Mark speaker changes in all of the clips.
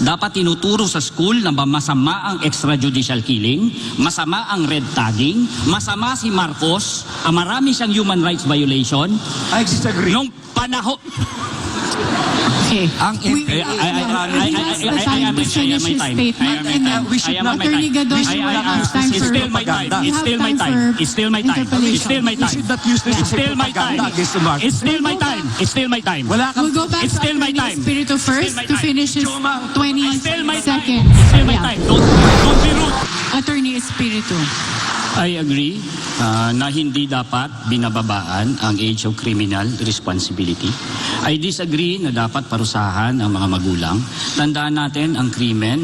Speaker 1: Dapat tinuturo sa school na masama ang extrajudicial killing, masama ang red tagging, masama si Marcos, marami siyang human rights violation.
Speaker 2: I disagree.
Speaker 1: Nung panahon...
Speaker 3: Okay.
Speaker 1: I am my time.
Speaker 3: We should not. Attorney Gadon,
Speaker 1: It's still my time. It's still my time. It's still my time. It's still my
Speaker 2: We
Speaker 1: time.
Speaker 2: should not use this
Speaker 1: It's still my time.
Speaker 2: against the Marcos.
Speaker 1: It's still my time. It's still my time.
Speaker 2: Wala kang...
Speaker 3: We'll go back
Speaker 1: It's
Speaker 3: to
Speaker 1: still my
Speaker 3: Attorney
Speaker 1: time.
Speaker 3: Espiritu first
Speaker 1: my
Speaker 3: to
Speaker 1: time.
Speaker 3: finish his
Speaker 2: Joma,
Speaker 3: 20
Speaker 1: It's still my time.
Speaker 3: seconds.
Speaker 1: It's still my
Speaker 3: Yeah.
Speaker 1: time. Don't be rude.
Speaker 3: Attorney Espiritu.
Speaker 1: I agree na hindi dapat binababaan ang age of criminal responsibility. I disagree na dapat parusahan ang mga magulang. Tandaan natin ang krimen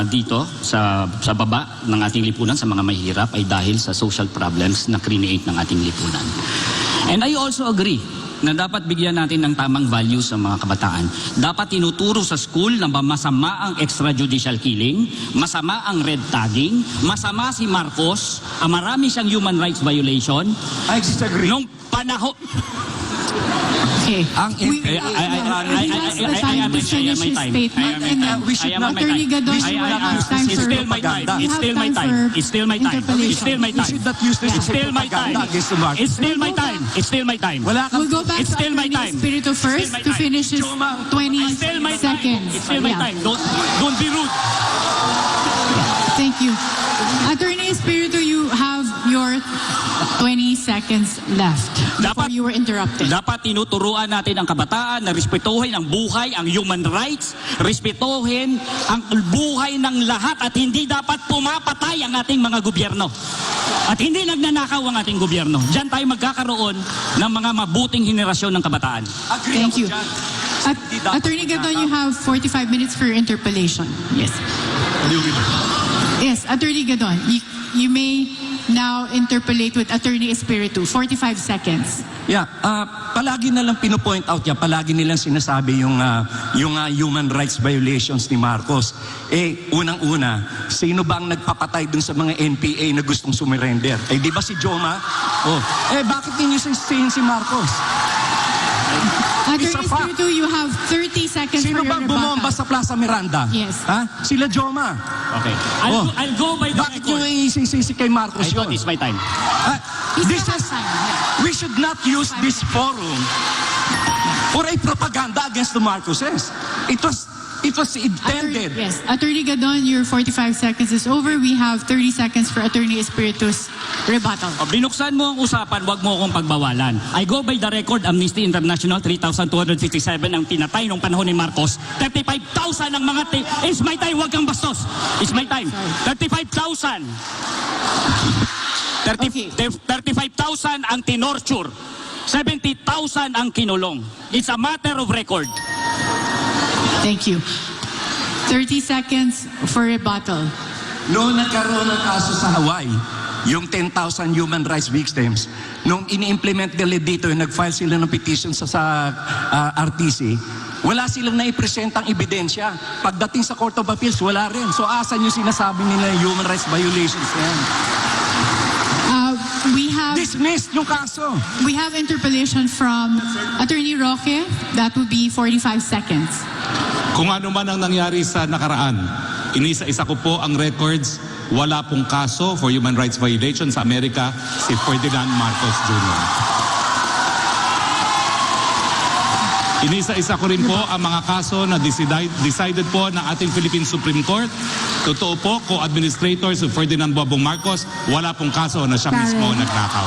Speaker 1: dito sa baba ng ating lipunan sa mga mahirap ay dahil sa social problems na create ng ating lipunan. And I also agree na dapat bigyan natin ng tamang value sa mga kabataan. Dapat tinuturo sa school na masama ang extrajudicial killing, masama ang red tagging, masama si Marcos, marami siyang human rights violation.
Speaker 2: I disagree.
Speaker 1: Nung panahon...
Speaker 3: Okay.
Speaker 1: I am my time.
Speaker 2: We should not.
Speaker 3: Attorney Gadon,
Speaker 2: We should not use this
Speaker 1: It's still my time. It's still my time. It's still my time. It's still my
Speaker 2: We
Speaker 1: time.
Speaker 2: should not use this
Speaker 1: It's still my time.
Speaker 2: against the Marcos.
Speaker 1: It's still my time. It's still my time.
Speaker 2: Wala kang...
Speaker 3: We'll go back
Speaker 1: It's
Speaker 3: to
Speaker 1: still my
Speaker 3: Attorney
Speaker 1: time.
Speaker 3: Espiritu first
Speaker 1: my
Speaker 3: to
Speaker 1: time.
Speaker 3: finish his
Speaker 2: Joma,
Speaker 3: 20
Speaker 1: It's still my time.
Speaker 3: seconds.
Speaker 1: It's still my
Speaker 3: Yeah.
Speaker 1: time. Don't be rude.
Speaker 3: Thank you. Attorney Espiritu, you have your 20 seconds left before you were interrupted.
Speaker 1: Dapat tinuturuan natin ang kabataan na respetuhin ang buhay, ang human rights, respetuhin ang buhay ng lahat at hindi dapat pumapatay ang ating mga gobyerno. At hindi nagnanakaw ang ating gobyerno. Diyan tayo magkakaroon ng mga mabuting henerasyon ng kabataan.
Speaker 3: Thank you. Attorney Gadon, you have 45 minutes for your interpellation. Yes. Yes, Attorney Gadon, you may now interpolate with Attorney Espiritu. 45 seconds.
Speaker 2: Yeah, palagi na lang pinopoint out niya, palagi nilang sinasabi yung human rights violations ni Marcos. Unang-una, sino ba ang nagpapatay dun sa mga NPA na gustong sumurrender? Di ba si Joma? Bakit ninyo sisihin si Marcos?
Speaker 3: Attorney
Speaker 2: Isa pa.
Speaker 3: Espiritu, you have 30 seconds
Speaker 2: Sino
Speaker 3: for your
Speaker 2: bang bumomba
Speaker 3: rebuttal.
Speaker 2: sa Plaza Miranda?
Speaker 3: Yes.
Speaker 2: Ha? Sila Joma.
Speaker 1: Okay. I'll go by the
Speaker 2: Bakit nyo
Speaker 1: record.
Speaker 2: isisisi kay Marcos
Speaker 1: I thought
Speaker 2: yun?
Speaker 1: it's my time.
Speaker 2: This is, we should not use this forum for a propaganda against the Marcoses. It was intended.
Speaker 3: Yes. Attorney Gadon, your 45 seconds is over. We have 30 seconds for Attorney Espiritu's rebuttal.
Speaker 1: Binuksan mo ang usapan, wag mo akong pagbawalan. I go by the record, Amnesty International, 3,257 ang pinatay nung panahon ni Marcos. 35,000 ang mga... It's my time, wag kang bastos. It's my time. 35,000. 35,000 ang tinorture. 70,000 ang kinulong. It's a matter of record.
Speaker 3: Thank you. 30 seconds for rebuttal.
Speaker 2: Noong nagkaroon ng kaso sa Hawaii, yung 10,000 human rights victims, nung ini-implement nila dito, nag-file sila ng petition sa RTC, wala silang naipresentang ebidensya. Pagdating sa Court of Appeals, wala rin. So asan yung sinasabi nila yung human rights violations na yan? Dismissed yung kaso.
Speaker 3: We have interpellation from Attorney Roque. That would be 45 seconds.
Speaker 4: Kung ano man ang nangyari sa nakaraan, inisa-isa ko po ang records. Wala pong kaso for human rights violations sa Amerika si Ferdinand Marcos Jr. Inisa-isa ko rin po ang mga kaso na decided po ng ating Philippine Supreme Court. Totoo po, co-administrator si Ferdinand Bobong Marcos, wala pong kaso na siya mismo nagnakaw.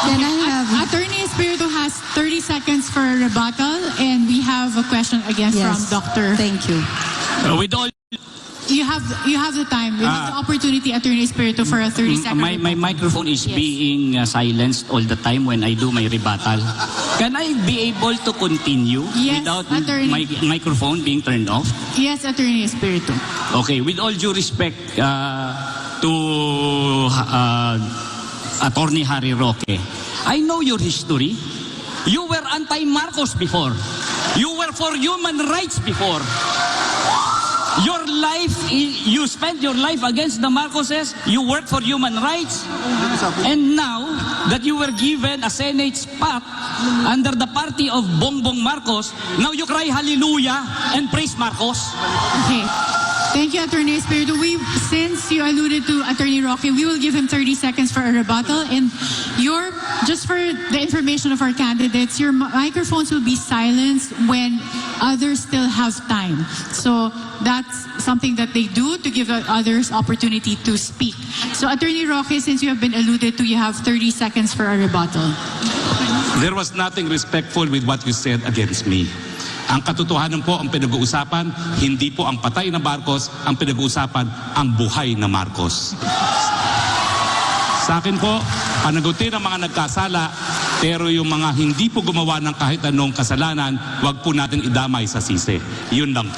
Speaker 3: Then I have Attorney Espiritu has 30 seconds for a rebuttal, and we have a question again from Dr.
Speaker 5: Thank you.
Speaker 1: With all...
Speaker 3: You have the time. You have the opportunity, Attorney Espiritu, for a 30-second
Speaker 1: My microphone is being silenced all the time when I do my rebuttal. Can I be able to continue
Speaker 3: Yes,
Speaker 1: without
Speaker 3: Attorney.
Speaker 1: my microphone being turned off?
Speaker 3: Yes, Attorney Espiritu.
Speaker 1: Okay, with all due respect to Attorney Harry Roque, I know your history. You were anti-Marcos before. You were for human rights before. Your life, you spent your life against the Marcoses. You work for human rights. And now, that you were given a Senate spot under the party of Bongbong Marcos, now you cry hallelujah and praise Marcos.
Speaker 3: Okay. Thank you, Attorney Espiritu. Since you alluded to Attorney Roque, we will give him 30 seconds for a rebuttal. And just for the information of our candidates, your microphones will be silenced when others still have time. So that's something that they do to give others opportunity to speak. So Attorney Roque, since you have been alluded to, you have 30 seconds for a rebuttal.
Speaker 4: There was nothing respectful with what you said against me. Ang katotohanan po ang pinag-uusapan, hindi po ang patay na Marcos, ang pinag-uusapan ang buhay na Marcos. Sa akin po, panagutin ang mga nagkasala, pero yung mga hindi po gumawa ng kahit anong kasalanan, wag po natin idamay sa sisi. Yun lang po.